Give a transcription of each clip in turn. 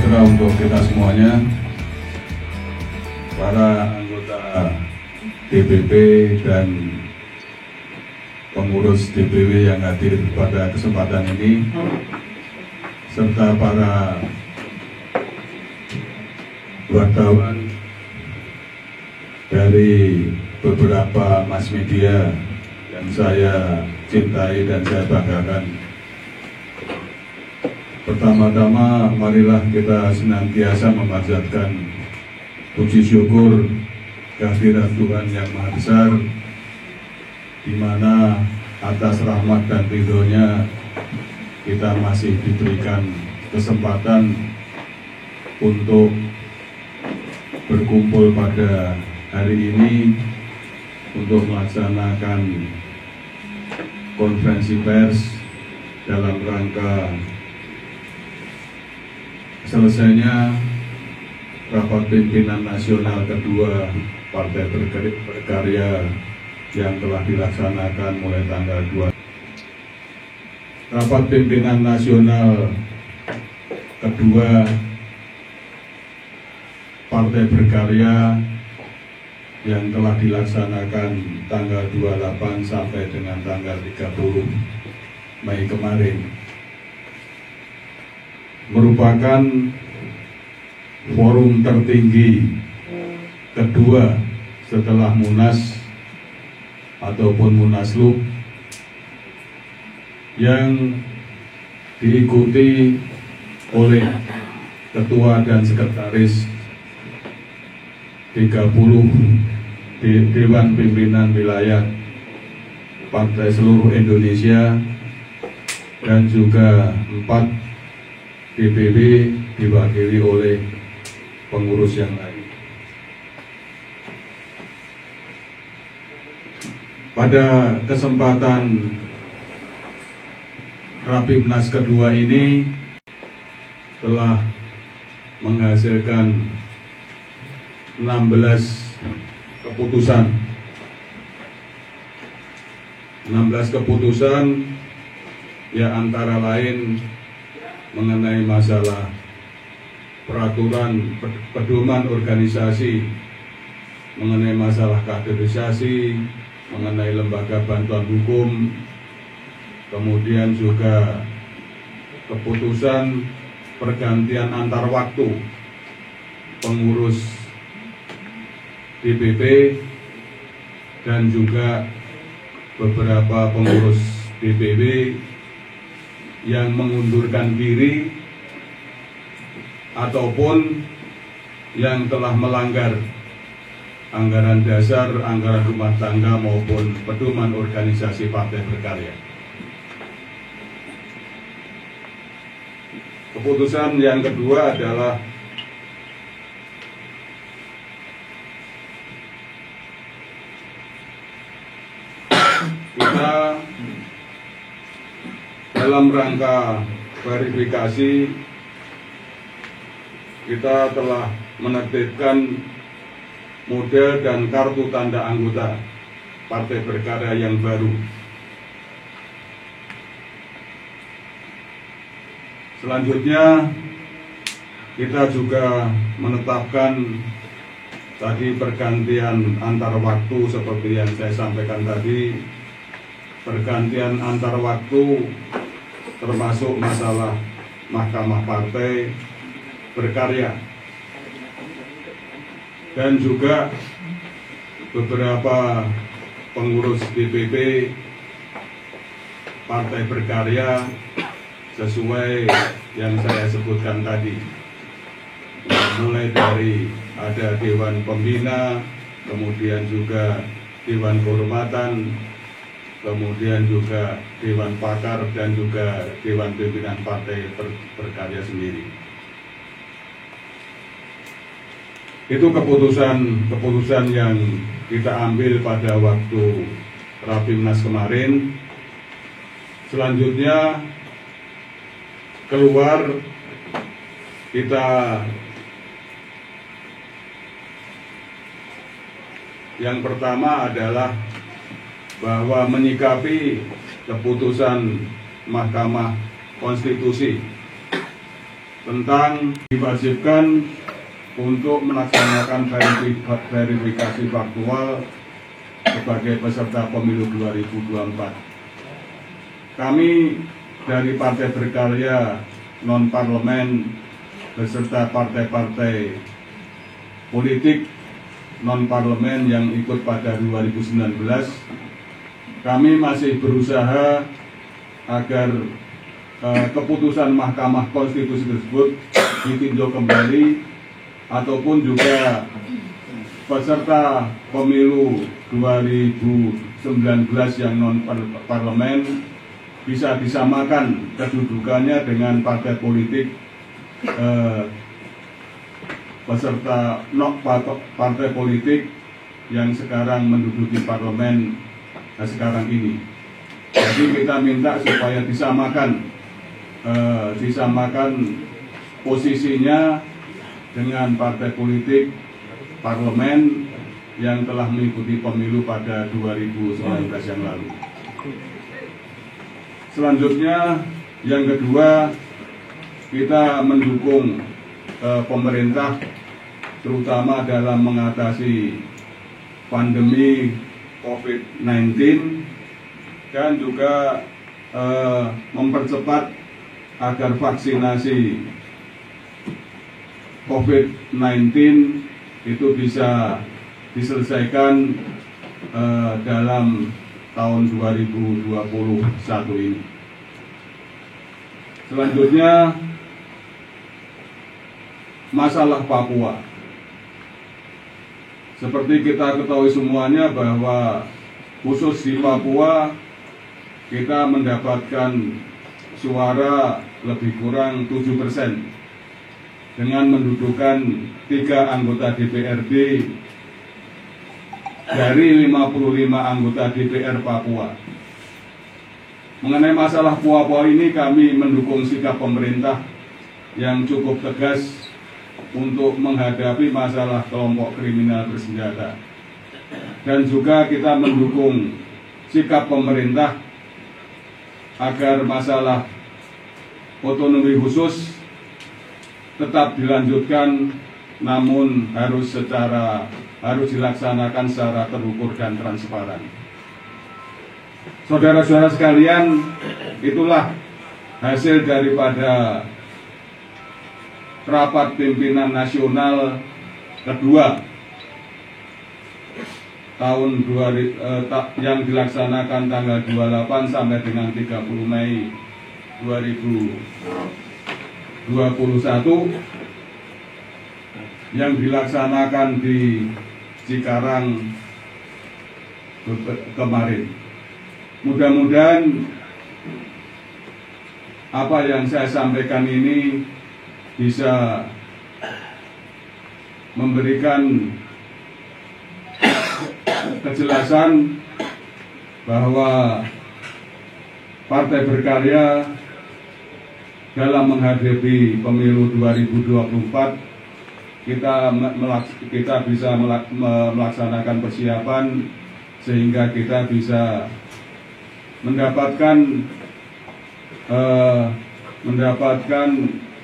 sejahtera untuk kita semuanya, para anggota DPP dan pengurus DPW yang hadir pada kesempatan ini, serta para wartawan dari beberapa mass media yang saya cintai dan saya banggakan. Pertama-tama, marilah kita senantiasa memanjatkan puji syukur kehadirat Tuhan yang Maha Besar, di mana atas rahmat dan ridhonya kita masih diberikan kesempatan untuk berkumpul pada hari ini untuk melaksanakan konferensi pers dalam rangka selesainya rapat pimpinan nasional kedua Partai Berkarya yang telah dilaksanakan mulai tanggal 2. Rapat pimpinan nasional kedua Partai Berkarya yang telah dilaksanakan tanggal 28 sampai dengan tanggal 30 Mei kemarin merupakan forum tertinggi kedua setelah Munas ataupun Munaslup yang diikuti oleh ketua dan sekretaris 30 Dewan Pimpinan Wilayah Partai seluruh Indonesia dan juga 4 DPW diwakili oleh pengurus yang lain. Pada kesempatan Rapimnas kedua ini telah menghasilkan 16 keputusan. 16 keputusan ya antara lain mengenai masalah peraturan pedoman organisasi, mengenai masalah kaderisasi, mengenai lembaga bantuan hukum, kemudian juga keputusan pergantian antar waktu pengurus DPP dan juga beberapa pengurus DPW yang mengundurkan diri ataupun yang telah melanggar anggaran dasar, anggaran rumah tangga maupun pedoman organisasi Partai Berkarya. Keputusan yang kedua adalah kita dalam rangka verifikasi kita telah menerbitkan model dan kartu tanda anggota Partai Berkarya yang baru. Selanjutnya kita juga menetapkan tadi pergantian antar waktu seperti yang saya sampaikan tadi, pergantian antar waktu termasuk masalah Mahkamah Partai Berkarya dan juga beberapa pengurus DPP Partai Berkarya sesuai yang saya sebutkan tadi, mulai dari ada Dewan Pembina, kemudian juga Dewan Kehormatan, kemudian juga Dewan Pakar dan juga Dewan Pimpinan Partai Berkarya sendiri. Itu keputusan yang kita ambil pada waktu Rapimnas kemarin. Selanjutnya keluar kita yang pertama adalah bahwa menyikapi keputusan Mahkamah Konstitusi tentang diwajibkan untuk melaksanakan verifikasi faktual sebagai peserta pemilu 2024. Kami dari Partai Berkarya non-parlemen beserta partai-partai politik non-parlemen yang ikut pada 2019, kami masih berusaha agar keputusan Mahkamah Konstitusi tersebut ditinjau kembali, ataupun juga peserta pemilu 2019 yang non-parlemen bisa disamakan kedudukannya dengan partai politik peserta partai politik yang sekarang menduduki parlemen sekarang ini. Jadi kita minta supaya disamakan posisinya dengan partai politik parlemen yang telah mengikuti pemilu pada 2019 yang lalu. Selanjutnya, yang kedua, kita mendukung pemerintah terutama dalam mengatasi pandemi COVID-19 dan juga mempercepat agar vaksinasi COVID-19 itu bisa diselesaikan dalam tahun 2021 ini. Selanjutnya, masalah Papua. Seperti kita ketahui semuanya bahwa khusus di Papua kita mendapatkan suara lebih kurang 7%. Dengan mendudukan 3 anggota DPRD dari 55 anggota DPR Papua. Mengenai masalah Papua ini, kami mendukung sikap pemerintah yang cukup tegas untuk menghadapi masalah kelompok kriminal bersenjata. Dan juga kita mendukung sikap pemerintah agar masalah otonomi khusus tetap dilanjutkan, namun harus dilaksanakan secara terukur dan transparan. Saudara-saudara sekalian, itulah hasil daripada rapat pimpinan nasional kedua tahun yang dilaksanakan tanggal 28 sampai dengan 30 Mei 2021 yang dilaksanakan di Cikarang kemarin. Mudah-mudahan apa yang saya sampaikan ini bisa memberikan kejelasan bahwa Partai Berkarya dalam menghadapi pemilu 2024 kita bisa melaksanakan persiapan sehingga kita bisa mendapatkan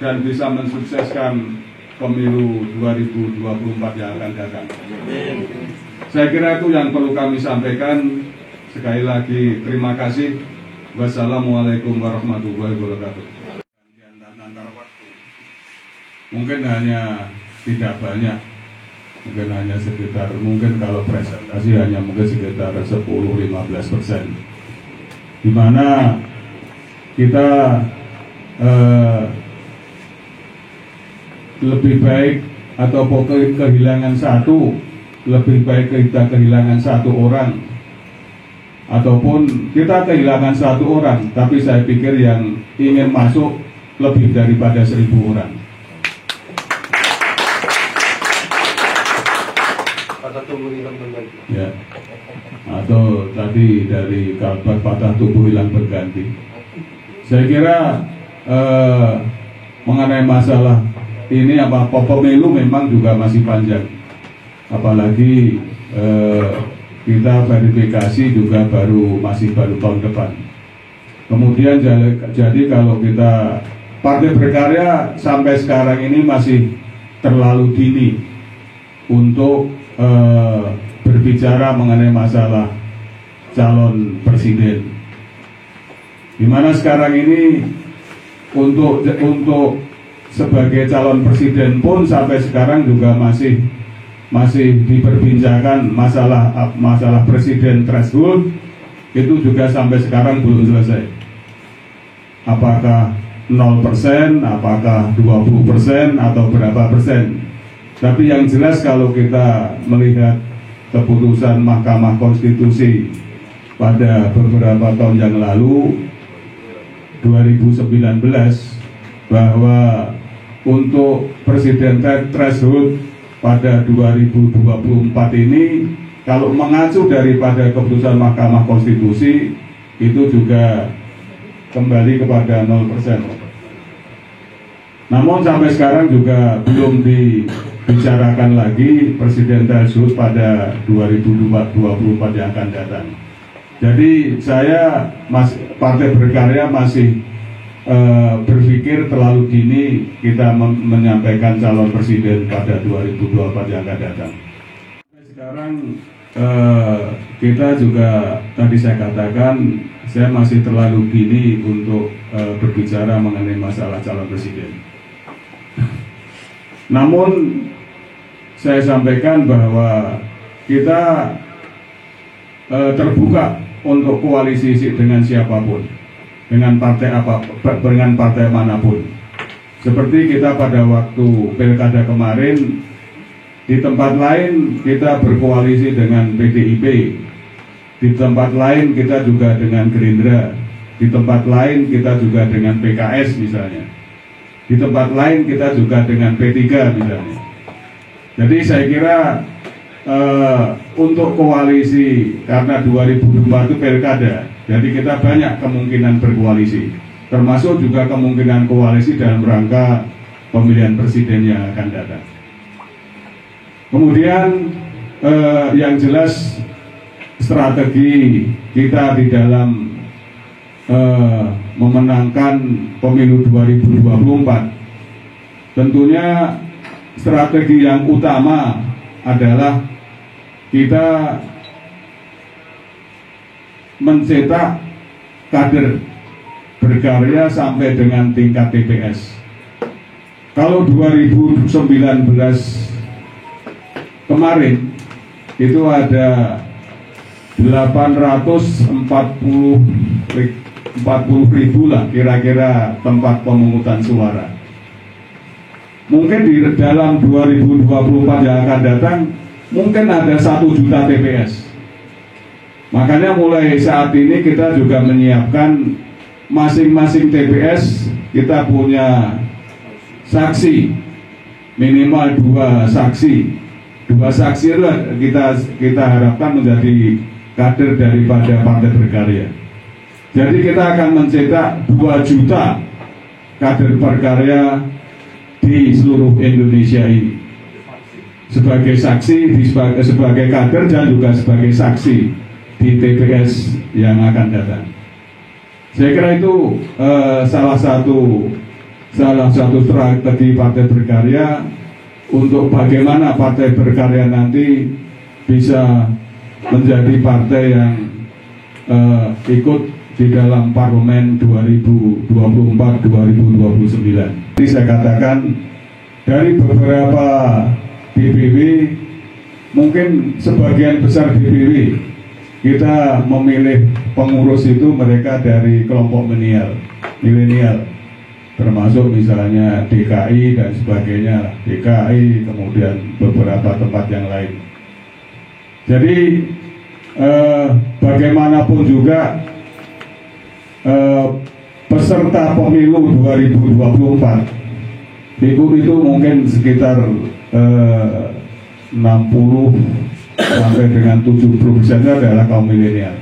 dan bisa mensukseskan pemilu 2024 yang akan datang. Saya kira itu yang perlu kami sampaikan. Sekali lagi terima kasih. Wassalamualaikum warahmatullahi wabarakatuh. Mungkin hanya tidak banyak, mungkin hanya sekitar, kalau presentasi hanya mungkin sekitar 10-15%, di mana kita lebih baik atau kehilangan satu, lebih baik kita kehilangan satu orang, ataupun kita kehilangan satu orang, tapi saya pikir yang ingin masuk lebih daripada 1000 orang. Ya. Atau tadi dari kabar patah tubuh hilang berganti. Saya kira mengenai masalah ini pemilu memang juga masih panjang. Apalagi kita verifikasi juga masih baru tahun depan. Kemudian jadi kalau kita Partai Berkarya sampai sekarang ini masih terlalu dini untuk berbicara mengenai masalah calon presiden. Dimana sekarang ini untuk sebagai calon presiden pun sampai sekarang juga masih diperbincangkan masalah presiden threshold, itu juga sampai sekarang belum selesai. Apakah 0%, apakah 20% atau berapa persen. Tapi yang jelas kalau kita melihat keputusan Mahkamah Konstitusi pada beberapa tahun yang lalu, 2019, bahwa untuk presiden threshold pada 2024 ini, kalau mengacu daripada keputusan Mahkamah Konstitusi, itu juga kembali kepada 0%. Namun sampai sekarang juga belum dibicarakan lagi presiden threshold pada 2024 yang akan datang. Jadi saya, Partai Berkarya masih berpikir terlalu dini kita menyampaikan calon presiden pada 2024 yang akan datang. Sekarang kita juga tadi saya katakan, saya masih terlalu dini untuk berbicara mengenai masalah calon presiden. Namun saya sampaikan bahwa kita terbuka untuk koalisi dengan siapapun, dengan partai manapun. Seperti kita pada waktu pilkada kemarin, di tempat lain kita berkoalisi dengan PDIP, di tempat lain kita juga dengan Gerindra, di tempat lain kita juga dengan PKS misalnya, di tempat lain kita juga dengan P3 misalnya. Jadi saya kira untuk koalisi, karena 2024 itu pilkada, jadi kita banyak kemungkinan berkoalisi, termasuk juga kemungkinan koalisi dalam rangka pemilihan presiden yang akan datang. Kemudian yang jelas strategi kita di dalam memenangkan pemilu 2024, tentunya strategi yang utama adalah kita mencetak kader berkarya sampai dengan tingkat TPS. Kalau 2019 kemarin itu ada 840.000 lah kira-kira tempat pemungutan suara. Mungkin di dalam 2024 yang akan datang mungkin ada 1 juta TPS. Makanya mulai saat ini kita juga menyiapkan masing-masing TPS kita punya saksi, minimal 2 saksi. 2 saksi itu kita harapkan menjadi kader daripada Partai Berkarya. Jadi kita akan mencetak 2 juta kader berkarya di seluruh Indonesia ini, sebagai saksi, sebagai kader dan juga sebagai saksi di TPS yang akan datang. Saya kira itu salah satu strategi Partai Berkarya untuk bagaimana Partai Berkarya nanti bisa menjadi partai yang ikut di dalam parlemen 2024-2029. Jadi saya katakan dari beberapa DPW, mungkin sebagian besar DPW kita memilih pengurus itu mereka dari kelompok milenial, termasuk misalnya DKI dan sebagainya, DKI, kemudian beberapa tempat yang lain. Jadi bagaimanapun juga peserta pemilu 2024 itu mungkin sekitar 60 sampai dengan 70% adalah kaum milenial.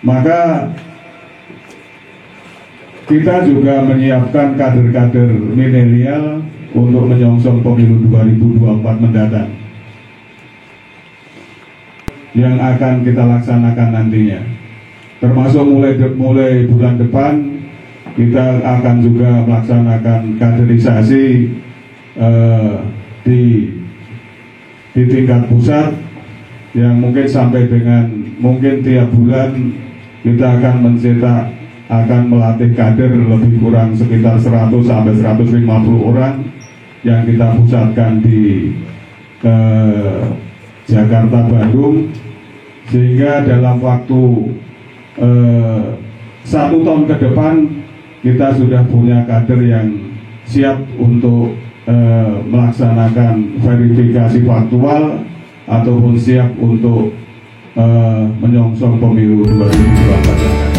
Maka kita juga menyiapkan kader-kader milenial untuk menyongsong pemilu 2024 mendatang yang akan kita laksanakan nantinya, termasuk mulai bulan depan kita akan juga melaksanakan kaderisasi di tingkat pusat yang mungkin sampai dengan mungkin tiap bulan kita akan mencetak, akan melatih kader lebih kurang sekitar 100 sampai 150 orang yang kita pusatkan di Jakarta, Bandung, sehingga dalam waktu 1 tahun ke depan kita sudah punya kader yang siap untuk melaksanakan verifikasi faktual ataupun siap untuk menyongsong pemilu 2024.